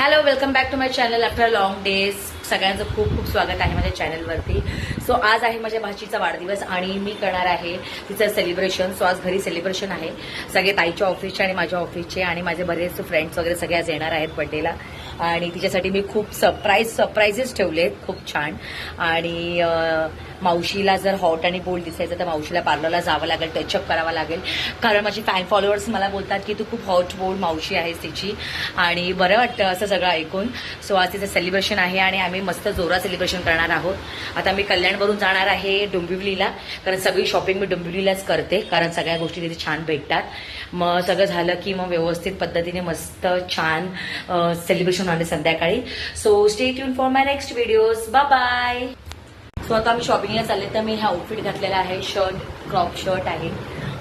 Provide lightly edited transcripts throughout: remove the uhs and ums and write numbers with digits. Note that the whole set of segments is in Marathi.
Hello, welcome back to my channel after long days. सगळ्यांचं खूप खूप स्वागत आहे माझ्या चॅनलवरती. सो आज आहे माझ्या भाचीचा वाढदिवस आणि मी करणार आहे तिचं सेलिब्रेशन. सो आज घरी सेलिब्रेशन आहे. सगळे ताईच्या ऑफिसचे आणि माझ्या ऑफिसचे आणि माझे बरेच फ्रेंड्स वगैरे सगळे आज येणार आहेत बर्थडेला. आणि तिच्यासाठी मी खूप सरप्राईजेस ठेवलेत, खूप छान. आणि मावशीला जर हॉट आणि बोल्ड दिसायचं तर मावशीला पार्लरला जावं लागेल, टचअप करावं लागेल. कारण माझी फॅन फॉलोअर्स मला बोलतात की तू खूप हॉट बोल्ड मावशी आहेस तिची. आणि बरं वाटतं असं सगळं ऐकून. सो आज तिचं सेलिब्रेशन आहे आणि आम्ही मस्त जोरात सेलिब्रेशन करणार आहोत. आता मी कल्याणवरून जाणार आहे डोंबिवलीला, कारण सगळी शॉपिंग मी डोंबिवलीलाच करते, कारण सगळ्या गोष्टी तिथे छान भेटतात. मग सगळं झालं की मग व्यवस्थित पद्धतीने मस्त छान सेलिब्रेशन होणार संध्याकाळी. So stay tune for my next videos. Bye bye. So आता मी शॉपिंगला चालले तर मी हा आउटफिट घातलेला आहे. शर्ट, क्रॉप शर्ट आहे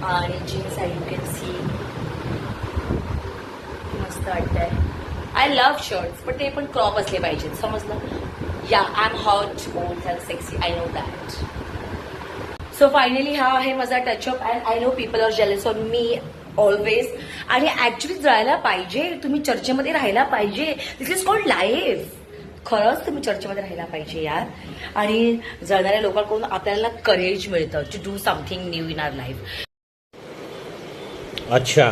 आणि जीन्स आहे. यू कॅन सी मस्त वाटतंय. आय लव्ह शर्ट्स, पण ते पण क्रॉप असले पाहिजेत, समजलं? या I am hot, bold and sexy, I know that. So finally हा आहे माझा touch up and I know people are jealous on me always. आणि ऍक्च्युली जळायला पाहिजे, तुम्ही चर्चेमध्ये राहायला पाहिजे. This is called life. खरंच तुम्ही चर्चेमध्ये राहायला पाहिजे यार. आणि जळणाऱ्या लोकांकडून आपल्याला करेज मिळतं to do something new in our life. अच्छा,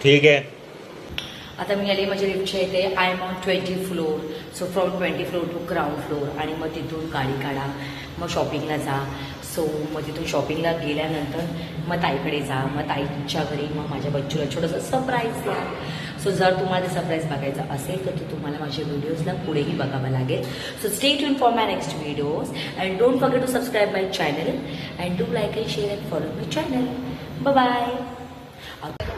ठीक आहे. आता मी आले माझ्या लिफ्टच्या इथे. I am on 20th floor. So from 20th floor to ground floor. आणि मग तिथून गाडी काढा, मग शॉपिंगला जा. सो मग तिथून शॉपिंगला गेल्यानंतर मग ताईकडे जा, मग ताईच्या घरी मग माझ्या बच्चूला छोटंसं सरप्राईज द्या. सो जर तुम्हाला ते सरप्राईज बघायचं असेल तर तुम्हाला माझ्या व्हिडिओजला पुढेही बघावं लागेल. So stay tune for my next videos and don't forget to subscribe my channel and do like and share and follow my channel. Bye bye.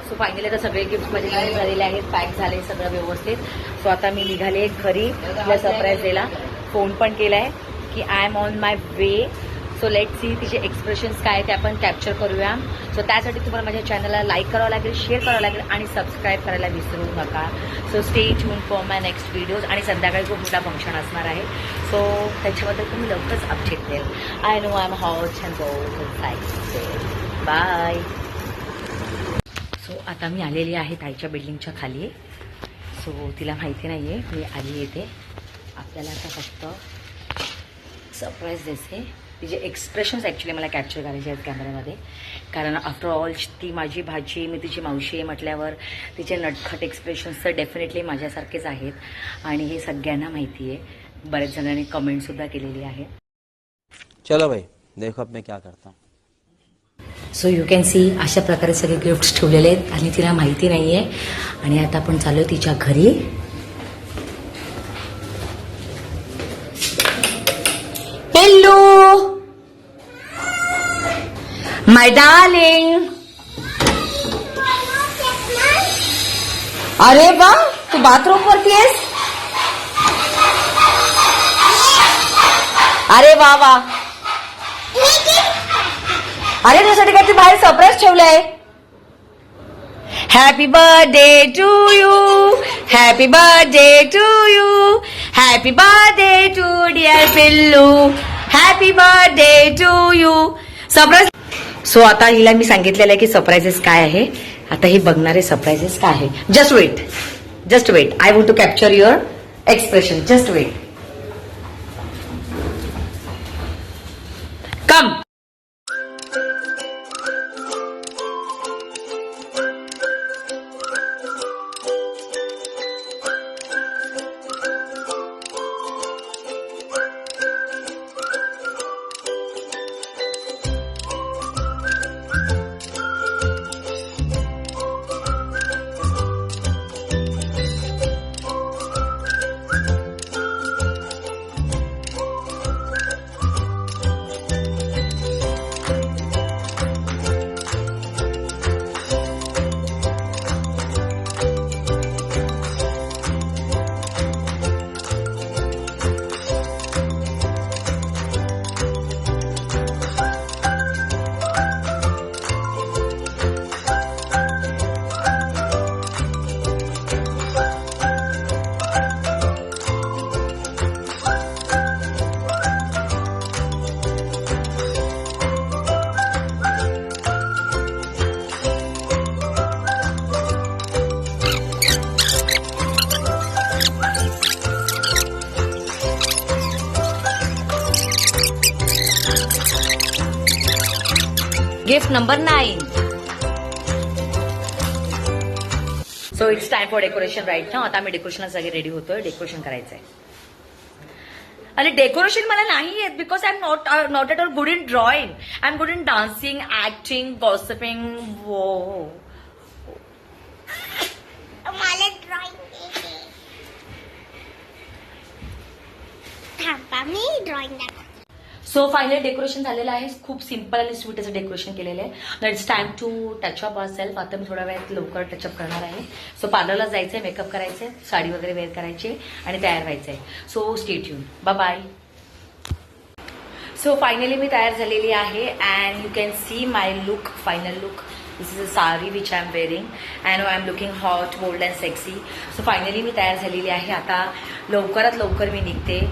So finally आता सगळे गिफ्ट माझे घेऊन झालेले आहेत, पॅक झाले सगळं व्यवस्थित. सो आता मी निघाले घरी तिला सरप्राईज द्यायला. फोन पण केलाय की I am on my way. So let see तिचे एक्सप्रेशन्स काय ते आपण कॅप्चर करूया. सो त्यासाठी तुम्हाला माझ्या चॅनलला लाईक करावं लागेल, शेअर करावं लागेल आणि सबस्क्राईब करायला विसरू नका. So stay tune for my next videos. आणि संध्याकाळी खूप मोठा फंक्शन असणार आहे. सो त्याच्याबद्दल तुम्ही लवकरच अपडेट देईल. I know I am hot and bold. Bye. So आता मी आलेली आहे ताईच्या बिल्डिंगच्या खाली. सो तिला माहिती नाही आहे मी आली येते. आपल्याला आता फक्त सरप्राईज द्यायचे. तिचे एक्सप्रेशन्स ॲक्च्युली मला कॅप्चर करायचे आहेत कॅमेऱ्यामध्ये, कारण आफ्टर ऑल ती माझी भाची, मी तिची मावशी आहे म्हटल्यावर तिचे नटखट एक्सप्रेशन्स तर डेफिनेटली माझ्यासारखेच आहेत. आणि हे सगळ्यांना माहिती आहे. बऱ्याच जणांनी कमेंटसुद्धा केलेली आहे. चलो भाई, देखो अब मैं क्या करता हूँ. सो यू कॅन सी अशा प्रकारे सगळे गिफ्ट्स ठेवलेले आहेत आणि तिला माहिती नाही आहे. आणि आता आपण चालू आहे तिच्या घरी. हेलो माय डार्लिंग. अरे वा, तू बाथरूम वरती आहेस. अरे वा वा. अरे तुझ्यासाठी काय ते बाहेर सरप्राईज ठेवलंय. Happy birthday to you, happy birthday to you, happy birthday to dear Pillu, happy birthday to you. Surprise. So आता हिला मी सांगितलेलं आहे की सरप्राइजेस काय आहे. आता ही बघणारे सरप्राइजेस काय आहे. Just wait, just wait. I want to capture your expression. Just wait. Come. Task number 9. So it's time for decoration right ना. आता आम्ही डेकोरेशनला सगळे रेडी होतोय. डेकोरेशन करायचंय. आणि डेकोरेशन मला नाही येत because I am not at all good in drawing. I am good in dancing, acting, gossiping. मला ड्रॉइंग येते. थांबा मी ड्रॉइंग दाखवते. सो फायनली डेकोरेशन झालेलं आहे. खूप सिम्पल आणि स्वीट असं डेकोरेशन केलेलं आहे. It's time to touch up our self. आता मी थोड्या वेळात लवकर टचअप करणार आहे. सो पार्लरला जायचंय, मेकअप करायचंय, साडी वगैरे वेअर करायची आणि तयार व्हायचंय. So stay tuned. Bye bye. So finally मी तयार झालेली आहे and you can see my look, final look. This is a sari which I am wearing and I am looking hot, bold and sexy. So finally मी तयार झालेली आहे. आता लवकरात लवकर मी निघते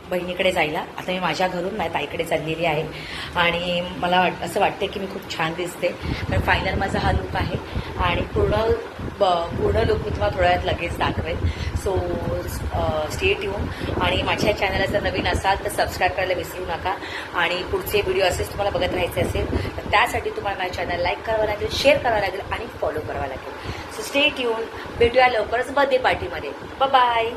बहिणीकडे जायला. आता मी माझ्या घरून माझ्या ताईकडे चाललेली आहे आणि मला असं वाटतं की मी खूप छान दिसते. पण फायनल माझा हा लुक आहे आणि पूर्ण लुक मी तुम्हाला थोड्या वेळात लगेच दाखवेन. So stay tune. आणि माझ्या चॅनलला जर नवीन असाल तर सबस्क्राईब करायला विसरू नका. आणि पुढचे व्हिडिओ असेच तुम्हाला बघत राहायचे असेल तर त्यासाठी तुम्हाला माझ्या चॅनल लाईक करावं लागेल, शेअर करावं लागेल आणि फॉलो करावं लागेल. So stay tune. भेटूया लवकरच बर्थडे पार्टीमध्ये. Bye bye.